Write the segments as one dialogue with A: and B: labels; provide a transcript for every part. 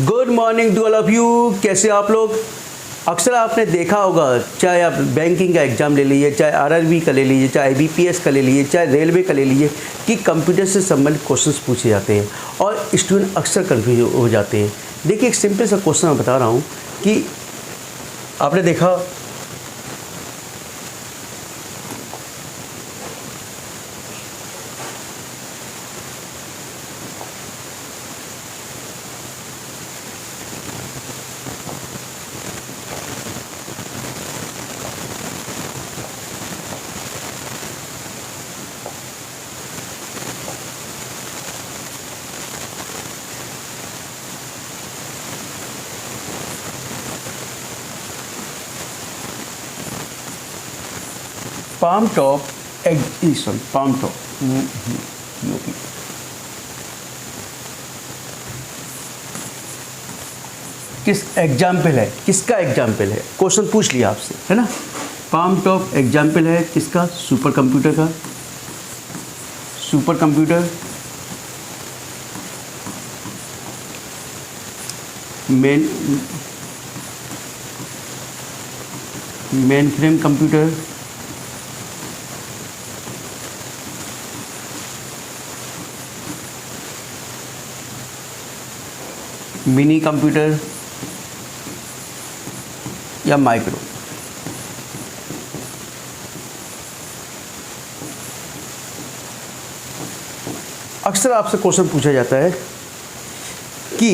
A: Good morning to all of you. कैसे आप लोग? अक्सर आपने देखा होगा, चाहे आप बैंकिंग का एग्ज़ाम ले लीजिए, चाहे आरआरबी का ले लीजिए, चाहे बीपीएस का ले लीजिए, चाहे रेलवे का ले लीजिए, कि कंप्यूटर से संबंधित क्वेश्चंस पूछे जाते हैं और स्टूडेंट अक्सर कंफ्यूज हो जाते हैं। देखिए, एक सिंपल सा क्वेश्चन मैं बता रहा हूँ कि आपने देखा पाम टॉप एग्जीशन, पाम टॉप किस एग्जाम्पल है, किसका एग्जाम्पल है? क्वेश्चन पूछ लिया आपसे, है ना। पाम टॉप एग्जाम्पल है किसका? सुपर कंप्यूटर का। Super computer main frame computer, mini computer या माइक्रो। अक्सर आपसे क्वेश्चन पूछा जाता है कि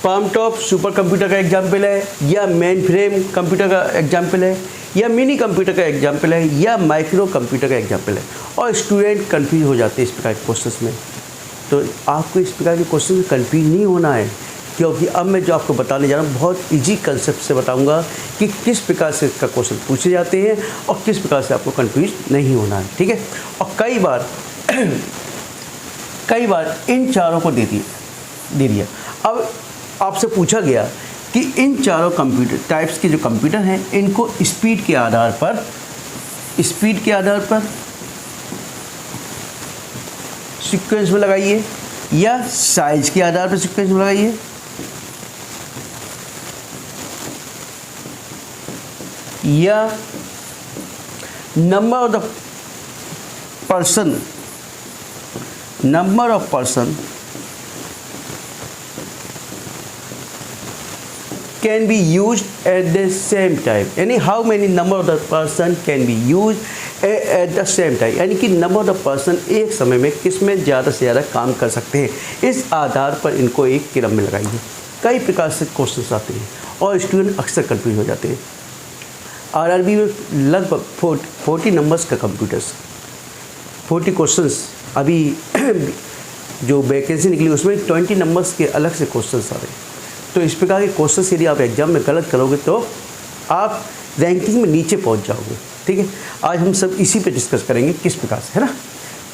A: पाम टॉप सुपर कंप्यूटर का एग्जाम्पल है या मेन फ्रेम कंप्यूटर का एग्जाम्पल है या मिनी कंप्यूटर का एग्जाम्पल है या माइक्रो कंप्यूटर का एग्जाम्पल है, और स्टूडेंट कंफ्यूज हो जाते हैं इस प्रकार के क्वेश्चंस में। तो आपको इस प्रकार के क्वेश्चन में कंफ्यूज नहीं होना है, क्योंकि अब मैं जो आपको बताने जा रहा हूँ बहुत इजी कंसेप्ट से बताऊंगा कि किस प्रकार से इसका क्वेश्चन पूछे जाते हैं और किस प्रकार से आपको कंफ्यूज नहीं होना है, ठीक है। और कई बार इन चारों को दे दिया। अब आपसे पूछा गया कि इन चारों कंप्यूटर टाइप्स के जो कंप्यूटर हैं, इनको स्पीड के आधार पर सीक्वेंस में लगाइए या साइज के आधार पर सीक्वेंस में लगाइए, या number of person can be used at the same time, यानी how many number of the person can be used at the same time, यानी कि नंबर ऑफ द पर्सन एक समय में किस में ज़्यादा से ज़्यादा काम कर सकते हैं, इस आधार पर इनको एक क्रम में लगाइए। कई प्रकार से क्वेश्चंस आते हैं और स्टूडेंट अक्सर कंफ्यूज हो जाते हैं। आरआरबी में लगभग 40 नंबर्स का कंप्यूटर्स, 40 क्वेश्चंस, अभी जो वैकेंसी निकली उसमें 20 नंबर्स के अलग से क्वेश्चंस आ रहे हैं। तो इस प्रकार के क्वेश्चंस यदि आप एग्जाम में गलत करोगे तो आप रैंकिंग में नीचे पहुंच जाओगे, ठीक है। आज हम सब इसी पे डिस्कस करेंगे किस प्रकार से, है ना।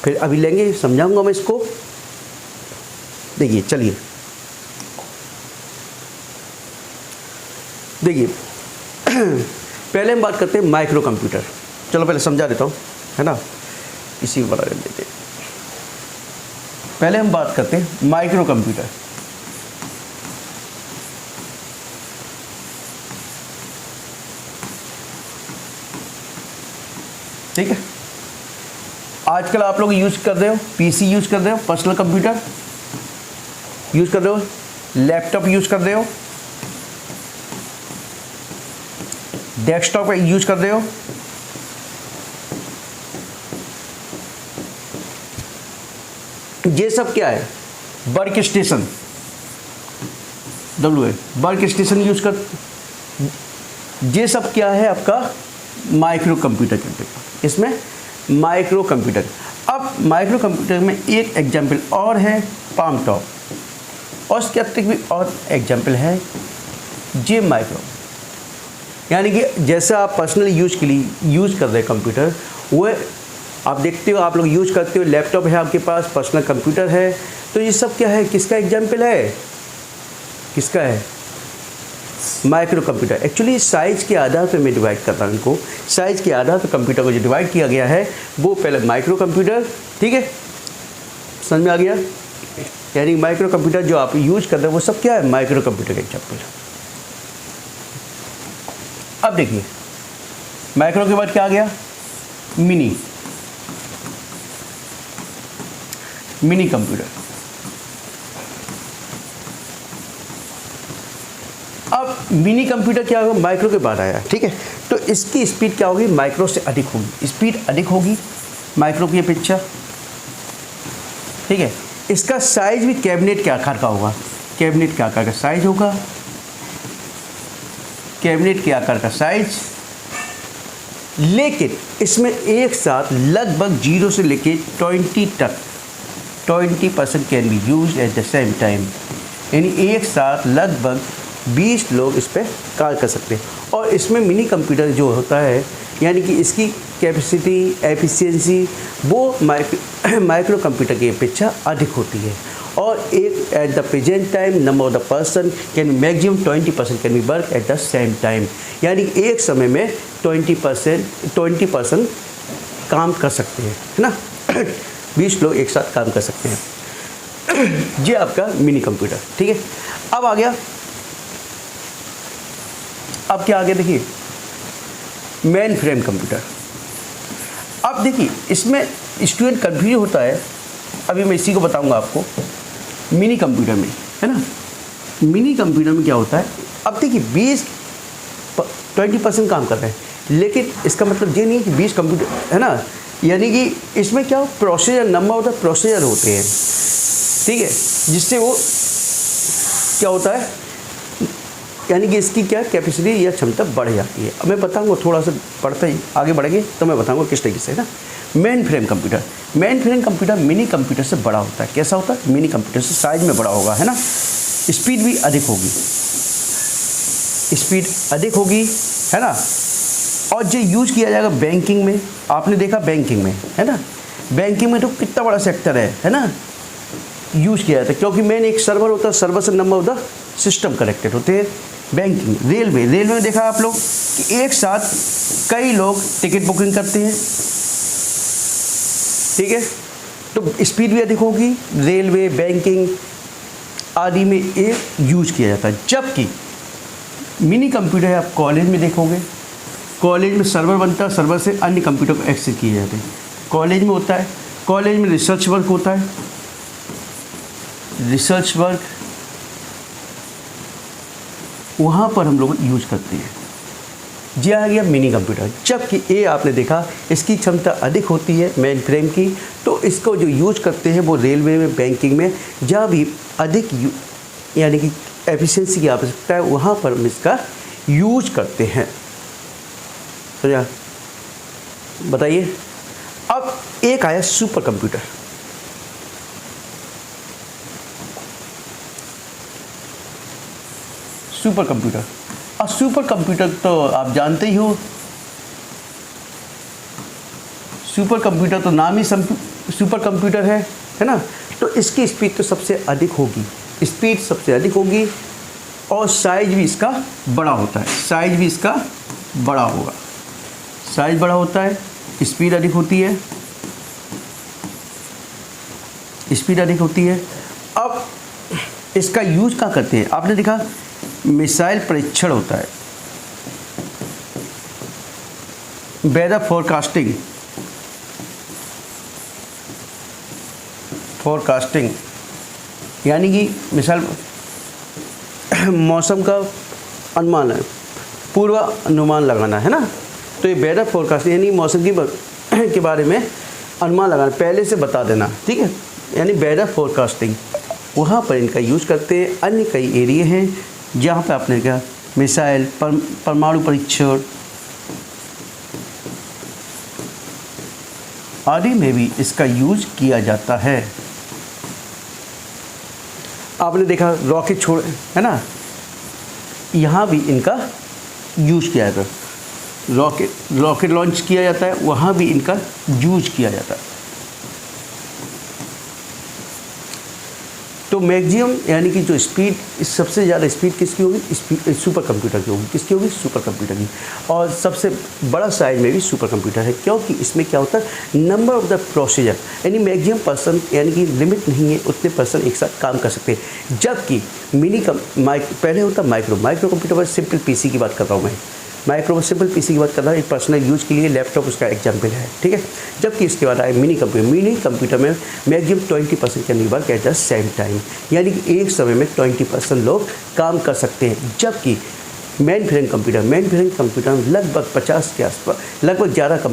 A: फिर अभी लेंगे, समझाऊंगा मैं इसको। देखिए, चलिए देखिए पहले हम बात करते हैं माइक्रो कंप्यूटर। चलो पहले समझा देता हूँ, है ना, इसी वाला ले लेते हैं। पहले हम बात करते हैं माइक्रो कंप्यूटर। ठीक है, आजकल आप लोग यूज कर रहे हो पीसी, यूज कर रहे हो पर्सनल कंप्यूटर यूज कर रहे हो, लैपटॉप यूज कर रहे हो, डेस्कटॉप यूज कर रहे हो, ये सब क्या है? Work station, work station use कर, ये सब क्या है? आपका माइक्रो कंप्यूटर कहते हैं इसमें, माइक्रो कंप्यूटर। अब माइक्रो कंप्यूटर में एक एग्जाम्पल और है पाम टॉप, और उसके अतिरिक्त भी और एग्जाम्पल है जे माइक्रो, यानी कि जैसा आप पर्सनली यूज के लिए यूज कर रहे हैं कंप्यूटर, वो आप देखते हो, आप लोग यूज करते हो, लैपटॉप है आपके पास, पर्सनल कंप्यूटर है, तो ये सब क्या है? किसका एग्जाम्पल है? किसका है? Micro computer. एक्चुअली साइज़ के आधार पर मैं डिवाइड कर रहा हूँ इनको, साइज़ के आधार पर कंप्यूटर को जो डिवाइड किया गया है वो पहले माइक्रो कंप्यूटर, ठीक है, समझ में आ गया। यानी माइक्रो कंप्यूटर जो आप यूज कर रहे हैं वो सब क्या है, माइक्रो कंप्यूटर का एग्जाम्पल। अब देखिए माइक्रो के बाद क्या आ गया, मिनी। Mini computer. अब मिनी कंप्यूटर क्या होगा, माइक्रो के बाद आया, ठीक है। तो इसकी स्पीड क्या होगी, माइक्रो से अधिक होगी, स्पीड अधिक होगी माइक्रो की अपेक्षा, ठीक है। इसका साइज भी कैबिनेट के आकार का होगा, कैबिनेट के आकार का साइज होगा, कैबिनेट के आकार का साइज। लेकिन इसमें एक साथ लगभग 0 से लेके 20 तक 20% can be use eight the same time, यानी एक साथ लगभग 20 लोग इस पर कार्य कर सकते हैं। और इसमें मिनी कंप्यूटर जो होता है यानी कि इसकी कैपेसिटी, एफिशिएंसी वो माइक्रो कंप्यूटर की अपेक्षा अधिक होती है। और एक at the present time number of the person can maximum 20% can be work at the same time, यानी एक समय में 20% काम कर सकते हैं, है ना। 20 लोग एक साथ काम कर सकते हैं। ये आपका मिनी कंप्यूटर, ठीक है। अब आ गया, अब क्या आ गया, देखिए मेन फ्रेम कंप्यूटर। अब देखिए इसमें स्टूडेंट कन्फ्यूज होता है, अभी मैं इसी को बताऊंगा आपको। मिनी कंप्यूटर में, है ना, मिनी कंप्यूटर में क्या होता है, अब देखिए 20% काम कर रहे हैं, लेकिन इसका मतलब ये नहीं है कि 20 कंप्यूटर, है ना, यानी कि इसमें क्या procedure, number of the procedure होते हैं, ठीक है, जिससे वो क्या होता है, यानी कि इसकी क्या कैपेसिटी या क्षमता बढ़ जाती है। अब मैं बताऊंगा, थोड़ा सा पढ़ते ही आगे बढ़ेंगे तो मैं बताऊंगा किस तरीके से, है ना। Main frame computer, main frame computer mini computer से बड़ा होता है। कैसा होता है, मिनी कंप्यूटर से साइज में बड़ा होगा, है ना। स्पीड भी अधिक होगी, स्पीड अधिक होगी, है ना। और जो यूज किया जाएगा बैंकिंग में, आपने देखा बैंकिंग में, है ना, बैंकिंग में तो कितना बड़ा सेक्टर है ना, यूज किया जाता है, क्योंकि मेन एक सर्वर होता है, सर्वर से number of the system connected होते हैं। बैंकिंग, रेलवे, रेलवे में देखा आप लोग कि एक साथ कई लोग टिकट बुकिंग करते हैं, ठीक है, तो स्पीड भी अधिक होगी। रेलवे, बैंकिंग आदि में ये यूज किया जाता है। जबकि मिनी कंप्यूटर आप कॉलेज में देखोगे, कॉलेज में सर्वर बनता है, सर्वर से अन्य कंप्यूटर को एक्सेस किए जाते हैं, कॉलेज में होता है। कॉलेज में रिसर्च वर्क होता है, रिसर्च वर्क वहाँ पर हम लोग यूज करते हैं। ये आ गया मिनी कंप्यूटर। जबकि ये आपने देखा इसकी क्षमता अधिक होती है मेन फ्रेम की, तो इसको जो यूज करते हैं वो रेलवे में, बैंकिंग में, जहाँ भी अधिक यानी कि एफिशिएंसी की आवश्यकता है वहाँ पर हम इसका यूज करते हैं। तो बताइए, अब एक आया सुपर कंप्यूटर। सुपर कंप्यूटर, और सुपर कंप्यूटर तो आप जानते ही हो, सुपर कंप्यूटर तो नाम ही सुपर कंप्यूटर है ना। तो इसकी स्पीड तो सबसे अधिक होगी, स्पीड सबसे अधिक होगी, और साइज भी इसका बड़ा होता है, साइज भी इसका बड़ा होगा, साइज बड़ा होता है, स्पीड अधिक होती है, स्पीड अधिक होती है। अब इसका यूज क्या करते हैं, आपने देखा मिसाइल परीक्षण होता है, वेदर फोरकास्टिंग, फोरकास्टिंग यानी कि मिसाइल मौसम का अनुमान है, पूर्व अनुमान लगाना, है ना। तो ये वेदर फोरकास्टिंग यानी मौसम के बारे में अनुमान लगाना, पहले से बता देना, ठीक है, यानी वेदर फोरकास्टिंग, वहाँ पर इनका यूज करते हैं। अन्य कई एरिया हैं जहाँ पे आपने कहा मिसाइल, परमाणु परीक्षण आदि में भी इसका यूज किया जाता है। आपने देखा रॉकेट छोड़, है ना, यहाँ भी इनका यूज किया जाता है, रॉकेट लॉन्च किया जाता है, वहाँ भी इनका यूज किया जाता है। तो मैक्सिमम यानी कि जो स्पीड, सबसे ज़्यादा स्पीड किसकी होगी? सुपर कंप्यूटर की होगी। किसकी होगी? सुपर कंप्यूटर की। और सबसे बड़ा साइज में भी सुपर कंप्यूटर है, क्योंकि इसमें क्या होता है, नंबर ऑफ द प्रोसीजर यानी मैक्सिमम पर्सन यानी कि लिमिट नहीं है, उतने पर्सन एक साथ काम कर सकते हैं। जबकि पहले होता माइक्रो कंप्यूटर पर सिंपल पीसी की बात कर रहा हूँ मैं, माइक्रो सिंपल पीसी की बात कर रहा हूँ, एक पर्सनल यूज के लिए लैपटॉप उसका एग्जाम्पल है, ठीक है। जबकि इसके बाद आए मिनी कंप्यूटर में मैक्सिमम 20% करने के बाद एट द सेम टाइम, यानी कि एक समय में 20% लोग काम कर सकते हैं। जबकि मेन फ्रेम कंप्यूटर में लगभग 50 के आसपास, लगभग 11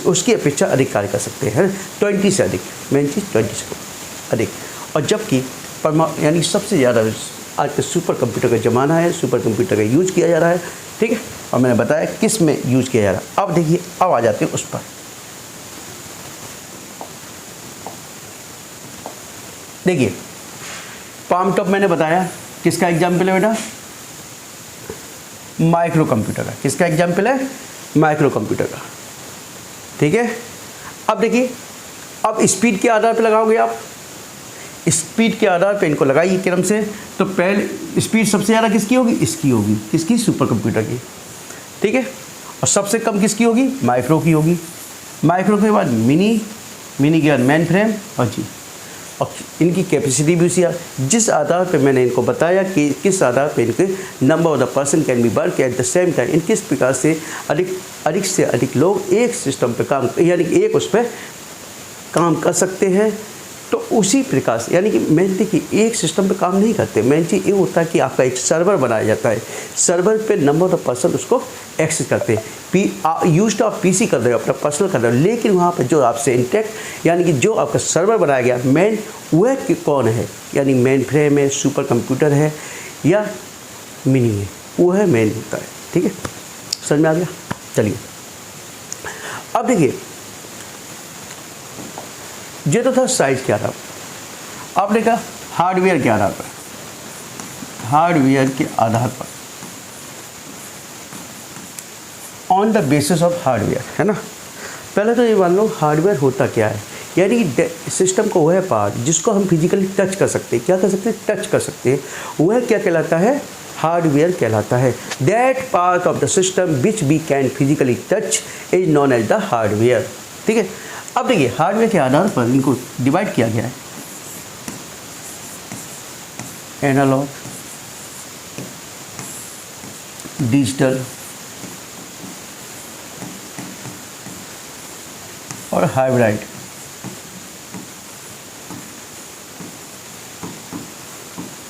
A: उसकी अपेक्षा अधिक कार्य कर सकते हैं, 20 से अधिक, मेन चीज़ 20 से अधिक। और जबकि यानी सबसे ज़्यादा आज के सुपर कंप्यूटर का ज़माना है, सुपर कंप्यूटर का यूज किया जा रहा है, ठीक है। और मैंने बताया किस में यूज किया जा रहा है। अब देखिए, अब आ जाते हैं उस पर। देखिए पाम टॉप मैंने बताया किसका एग्जाम्पल है बेटा? माइक्रो कंप्यूटर का। किसका एग्जाम्पल है? माइक्रो कंप्यूटर का, ठीक है। अब देखिए, अब स्पीड के आधार पर लगाओगे आप, स्पीड के आधार पे इनको लगाइए क्रम से। तो पहले स्पीड सबसे ज़्यादा किसकी होगी? इसकी होगी। किसकी? सुपर कंप्यूटर की, ठीक है। और सबसे कम किसकी होगी? माइक्रो की होगी। माइक्रो के बाद मिनी के बाद मेन फ्रेम और जी, और इनकी कैपेसिटी भी उसी जिस आधार पे मैंने इनको बताया कि किस आधार पे इनके number of the person can be work at the same time, इन किस प्रकार से अधिक से अधिक लोग एक सिस्टम पे काम, यानी कि एक उस पर काम कर सकते हैं। तो उसी प्रकार से यानी कि मेन देखिए, एक सिस्टम पे काम नहीं करते। मेन चीज़ ये होता है कि आपका एक सर्वर बनाया जाता है, सर्वर पे नंबर ऑफ पर्सन उसको एक्सेस करते हैं। यूज ऑफ पीसी कर रहे हो, अपना पर्सनल कर रहे हो, लेकिन वहाँ पे जो आपसे इंटैक्ट यानी कि जो आपका सर्वर बनाया गया मेन, वह कौन है? यानी मेन फ्रेम है, सुपर कंप्यूटर है या मिनी है, वो है मेन होता है, ठीक है। समझ में आ गया? चलिए अब देखिए, ये तो था साइज के आधार पर। आपने कहा हार्डवेयर के आधार पर, हार्डवेयर के आधार पर, on the basis of hardware, है ना। पहले तो ये मान लो हार्डवेयर होता क्या है, यानी सिस्टम को वह पार्ट जिसको हम फिजिकली टच कर सकते हैं, क्या कर सकते हैं? टच कर सकते हैं, वह क्या कहलाता है? हार्डवेयर कहलाता है। That part of the system which we can physically touch is known as the hardware, ठीक है। अब देखिए, हार्डवेयर के आधार पर इनको डिवाइड किया गया है, एनालॉग, डिजिटल और हाइब्रिड।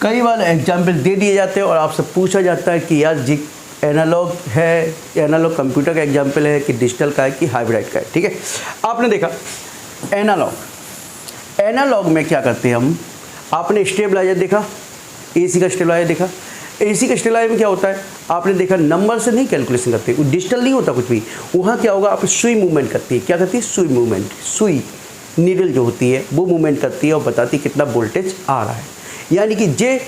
A: कई बार एग्जाम्पल दे दिए जाते हैं और आपसे पूछा जाता है कि यार जी एनालॉग है, एनालॉग कंप्यूटर का एग्जाम्पल है कि डिजिटल का है कि हाइब्रिड का है, ठीक है। आपने देखा एनालॉग में क्या करते हैं हम, आपने स्टेबलाइजर देखा, एसी का स्टेबलाइजर देखा। एसी का स्टेबलाइजर में क्या होता है? आपने देखा नंबर से नहीं कैलकुलेशन करते, वो डिजिटल नहीं होता कुछ भी। वहाँ क्या होगा? आप सुई मूवमेंट करती है, क्या करती है? सुई मूवमेंट, सुई नीडल जो होती है वो मूवमेंट करती है और बताती है कितना वोल्टेज आ रहा है। यानी कि जे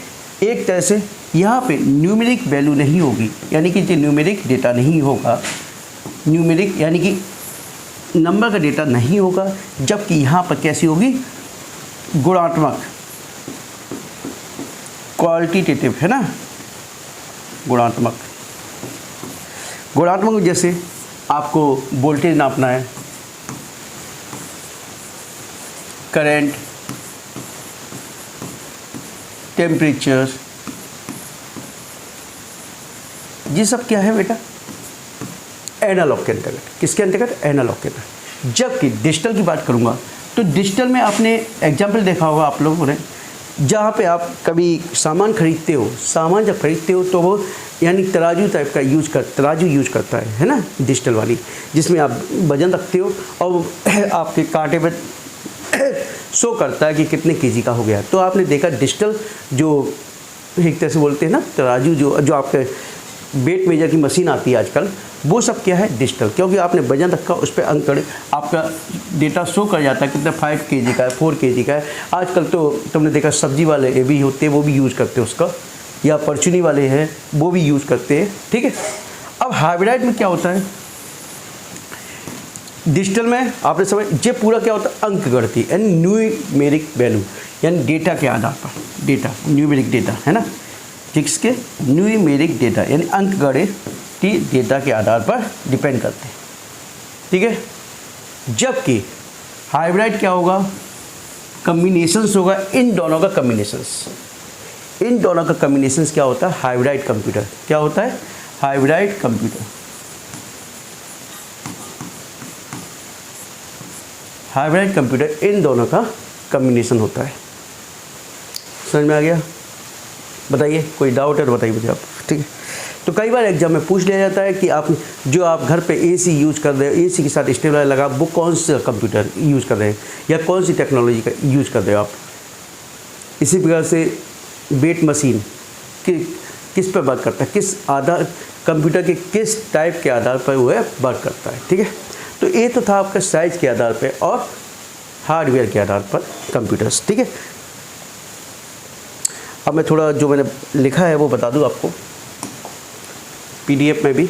A: एक तरह से यहाँ पे न्यूमेरिक वैल्यू नहीं होगी, यानी कि जो न्यूमेरिक डेटा नहीं होगा, न्यूमेरिक यानी कि नंबर का डेटा नहीं होगा, जबकि यहाँ पर कैसी होगी? गुणात्मक, क्वालिटेटिव, है ना। गुणात्मक जैसे आपको वोल्टेज नापना है, करंट, टेम्परेचर, ये सब क्या है बेटा? एनालॉग के अंतर्गत। किसके अंतर्गत? एनालॉग के अंतर्गत। जबकि डिजिटल की बात करूँगा तो डिजिटल में आपने एग्जाम्पल देखा होगा आप लोगों ने, जहाँ पे आप कभी सामान खरीदते हो, सामान जब खरीदते हो तो वो यानी तराजू टाइप का तराजू यूज करता है ना, डिजिटल वाली, जिसमें आप वजन रखते हो और आपके कांटे पर शो करता है कि कितने केजी का हो गया। तो आपने देखा डिजिटल जो एक तरह से बोलते हैं ना तराजू, जो आपके वेट मेजर की मशीन आती है आजकल, वो सब क्या है? डिजिटल। क्योंकि आपने वजन रखा, उस पर अंक आपका डेटा शो कर जाता है कितना 5 केजी का है, 4 केजी का है। आजकल तो तुमने देखा सब्जी वाले ये भी होते हैं, वो भी यूज़ करते हैं उसका, या परचूनी वाले हैं वो भी यूज़ करते हैं, ठीक है। अब हाइब्रिड में क्या होता है? डिजिटल में आपने समझ, ये पूरा क्या होता है? अंक गणती, यानी न्यूमेरिक वैल्यू, यानी डेटा के आधार पर, डेटा न्यूमेरिक डेटा है ना, जिसके न्यूमेरिक डेटा यानी अंकगणितीय डेटा के आधार पर डिपेंड करते हैं, ठीक है। जबकि हाइब्रिड क्या होगा, कम्बिनेशंस होगा इन दोनों का कम्बिनेशंस, इन दोनों का कम्बिनेशंस क्या होता है, हाइब्रिड कंप्यूटर। क्या होता है, हाइब्रिड कंप्यूटर। हाइब्रिड कंप्यूटर इन दोनों का कम्बिनेशन होता है। समझ में आ गया? बताइए, कोई डाउट है तो बताइए मुझे आप, ठीक है। तो कई बार एग्जाम में पूछ लिया जाता है कि आप जो आप घर पे एसी यूज कर रहे हो, एसी के साथ स्टेबलाइजर लगा, वो कौन सा कंप्यूटर यूज कर रहे हैं या कौन सी टेक्नोलॉजी का यूज कर रहे हो आप। इसी प्रकार से वेट मशीन किस पर वर्क करता है, किस आधार, कंप्यूटर के किस टाइप के आधार पर वो वर्क करता है, ठीक है। तो ये तो था आपका साइज के आधार पर और हार्डवेयर के आधार पर कंप्यूटर्स, ठीक है। अब मैं थोड़ा जो मैंने लिखा है वो बता दूं आपको पीडीएफ में भी।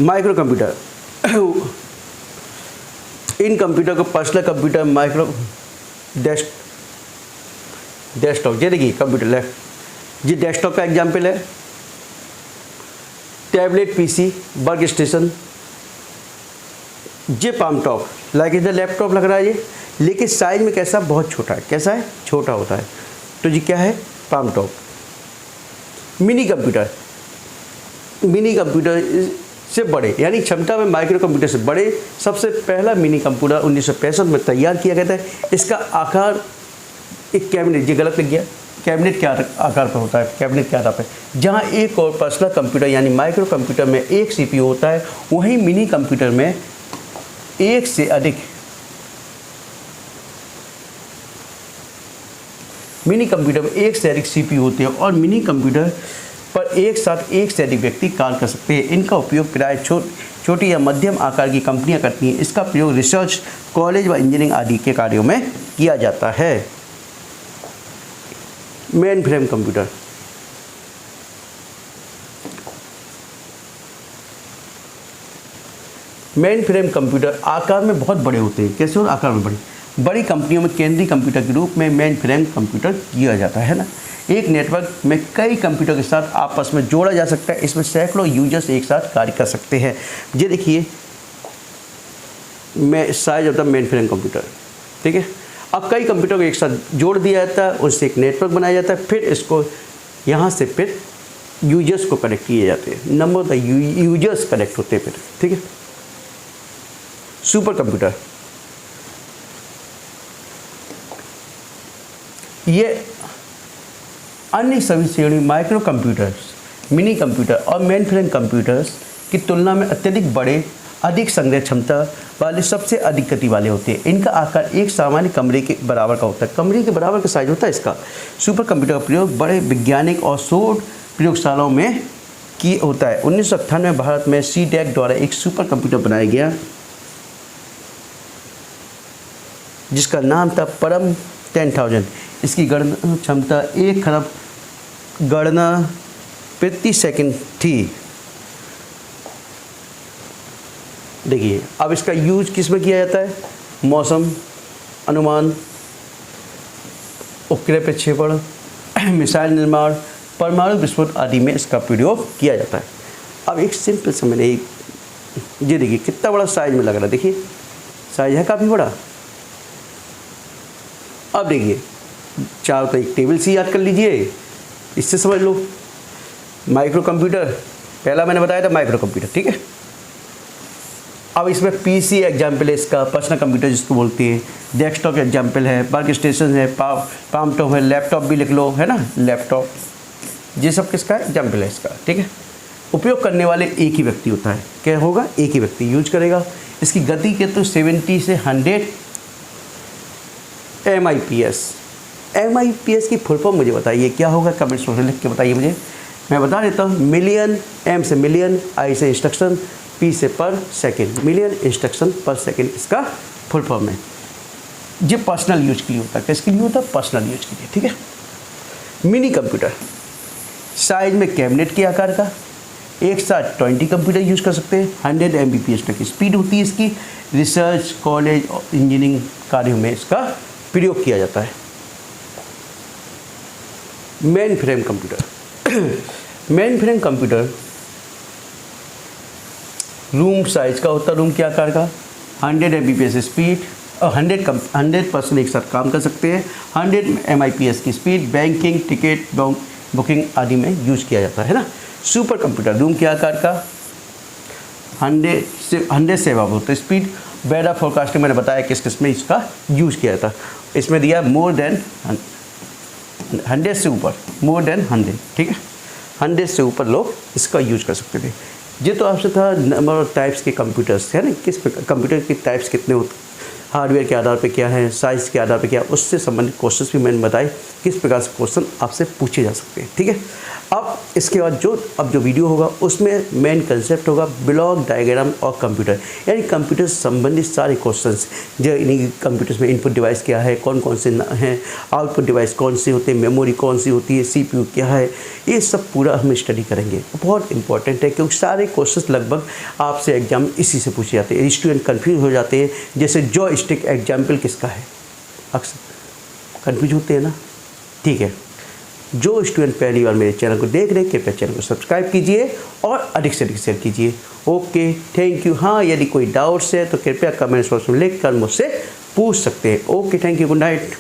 A: माइक्रो कंप्यूटर, इन कंप्यूटर को पर्सनल कंप्यूटर, माइक्रो डेस्कटॉप, ये देखिए कंप्यूटर लेफ्ट, ये डेस्कटॉप का एग्जाम्पल है। टैबलेट पीसी, वर्क स्टेशन, ये पाम टॉप, लाइक इधर लैपटॉप लग रहा है ये, लेकिन साइज में कैसा, बहुत छोटा है। कैसा है, छोटा होता है। तो ये क्या है, palm top. Mini computer, mini computer से बड़े, यानी क्षमता में माइक्रो कंप्यूटर से बड़े। सबसे पहला मिनी कंप्यूटर 1965 में तैयार किया गया था। इसका आकार एक कैबिनेट, ये गलत लिख गया, कैबिनेट के आकार पर होता है, कैबिनेट के आधार पर। जहाँ एक और पर्सनल कंप्यूटर यानी माइक्रो कंप्यूटर में एक सीपीयू होता है, वहीं मिनी कंप्यूटर में एक से अधिक, मिनी कंप्यूटर में एक से अधिक सीपीयू होते हैं और मिनी कंप्यूटर पर एक साथ एक से अधिक व्यक्ति कार्य कर सकते हैं। इनका उपयोग प्राय छोटी या मध्यम आकार की कंपनियां करती हैं। इसका प्रयोग रिसर्च, कॉलेज व इंजीनियरिंग आदि के कार्यों में किया जाता है। Main frame computer, main frame computer आकार में बहुत बड़े होते हैं। कैसे होते, आकार में बड़े। बड़ी कंपनियों में केंद्रीय कंप्यूटर के रूप में मेन फ्रेम कंप्यूटर किया जाता है ना। एक नेटवर्क में कई कंप्यूटर के साथ आपस में जोड़ा जा सकता है। इसमें सैकड़ों यूजर्स एक साथ कार्य कर सकते हैं। ये देखिए साइज होता है मेन फ्रेम कंप्यूटर, ठीक है। अब कई कंप्यूटर को एक साथ जोड़ दिया जाता है, उससे एक नेटवर्क बनाया जाता है, फिर इसको यहाँ से फिर यूजर्स को कनेक्ट किए जाते हैं। नंबर ऑफ यूजर्स कनेक्ट होते हैं फिर, ठीक है। सुपर कंप्यूटर, ये अन्य सभी श्रेणी माइक्रो कंप्यूटर्स, मिनी कंप्यूटर और मेन फ्रेम कंप्यूटर्स की तुलना में अत्यधिक बड़े, अधिक संग्रह क्षमता वाले, सबसे अधिक गति वाले होते हैं। इनका आकार एक सामान्य कमरे के बराबर का होता है। कमरे के बराबर का साइज होता है इसका। सुपर कंप्यूटर का प्रयोग बड़े वैज्ञानिक और शोध प्रयोगशालाओं में की होता है। 1998 में भारत में सीडैक द्वारा एक सुपर कंप्यूटर बनाया गया जिसका नाम था परम 10,000। इसकी गणना क्षमता 1 खरब गणना प्रति सेकंड थी। देखिए अब इसका यूज किस में किया जाता है, मौसम अनुमान, उपग्रह प्रक्षेपण, मिसाइल निर्माण, परमाणु विस्फोट आदि में इसका प्रयोग किया जाता है। अब एक सिंपल से मैंने ये देखिए कितना बड़ा साइज में लग रहा है, देखिए साइज है काफ़ी बड़ा। अब देखिए चारों तो एक टेबल से याद कर लीजिए, इससे समझ लो। माइक्रो कंप्यूटर पहला मैंने बताया था, माइक्रो कंप्यूटर, ठीक है। अब इसमें पीसी एग्जाम्पल है इसका, पर्सनल कंप्यूटर जिसको बोलते हैं, डेस्कटॉप एग्जाम्पल है, वर्क स्टेशन है, पाम टॉप है, लैपटॉप भी लिख लो, है ना, लैपटॉप। ये सब किसका एग्जाम्पल है इसका, ठीक है। उपयोग करने वाले एक ही व्यक्ति होता है। क्या होगा, एक ही व्यक्ति यूज करेगा। इसकी गति के तो 70 से 100 MIPS। MIPS की फुल फॉर्म मुझे बताइए क्या होगा, कमेंट्स में लिख के बताइए मुझे, मैं बता देता हूँ। मिलियन, M से मिलियन, I से इंस्ट्रक्शन, P से पर सेकेंड, मिलियन इंस्ट्रक्शन पर सेकेंड इसका फुल फॉर्म है। ये पर्सनल यूज के लिए होता है। किसके लिए होता है, पर्सनल यूज के लिए, ठीक है। मिनी कंप्यूटर साइज में कैबिनेट के आकार का, एक साथ 20 कंप्यूटर यूज़ कर सकते हैं। 100 Mbps तक की स्पीड होती है इसकी। रिसर्च, कॉलेज और इंजीनियरिंग कार्यों में इसका प्रयोग किया जाता है। Main frame computer main frame computer room size का होता है, रूम के आकार का। 100 Mbps स्पीड और 100% एक साथ काम कर सकते हैं। 100 MIPS की स्पीड बैंकिंग, टिकट बुकिंग आदि में यूज किया जाता है ना। सुपर कंप्यूटर रूम के आकार का, 100 से अबव होता है स्पीड। वेदर फोरकास्टिंग मैंने बताया किस किस में इसका यूज किया जाता है। इसमें दिया मोर देन 100 से ऊपर, मोर देन 100, ठीक है। 100 से ऊपर लोग इसका यूज कर सकते थे। ये तो आपसे था नंबर ऑफ टाइप्स के कंप्यूटर्स, है ना, किस कंप्यूटर के टाइप्स कितने होते, हार्डवेयर के आधार पे क्या है, साइज़ के आधार पे क्या, उससे संबंधित क्वेश्चंस भी मैंने बताए किस प्रकार से क्वेश्चन आपसे पूछे जा सकते हैं, ठीक है। अब इसके बाद जो वीडियो होगा उसमें मेन कंसेप्ट होगा ब्लॉक डायग्राम और कंप्यूटर, यानी कंप्यूटर से संबंधित सारे क्वेश्चंस। जो इन्हीं कंप्यूटर्स में इनपुट डिवाइस क्या है, कौन कौन से हैं, आउटपुट डिवाइस कौन से होते हैं, मेमोरी कौन सी होती है, CPU क्या है, ये सब पूरा हम स्टडी करेंगे। बहुत इंपॉर्टेंट है क्योंकि सारे क्वेश्चंस लगभग आपसे एग्जाम इसी से पूछे जाते हैं। स्टूडेंट कन्फ्यूज हो जाते हैं, जैसे जॉयस्टिक एग्जाम्पल किसका है, अक्सर कन्फ्यूज होते हैं ना, ठीक है। जो स्टूडेंट पहली बार मेरे चैनल को देख रहे हैं कृपया चैनल को सब्सक्राइब कीजिए और अधिक से अधिक शेयर कीजिए। Okay, thank you. हाँ, यदि कोई डाउट्स है तो कृपया कमेंट्स बॉक्स में लिख कर मुझसे पूछ सकते हैं। Okay, thank you, good night.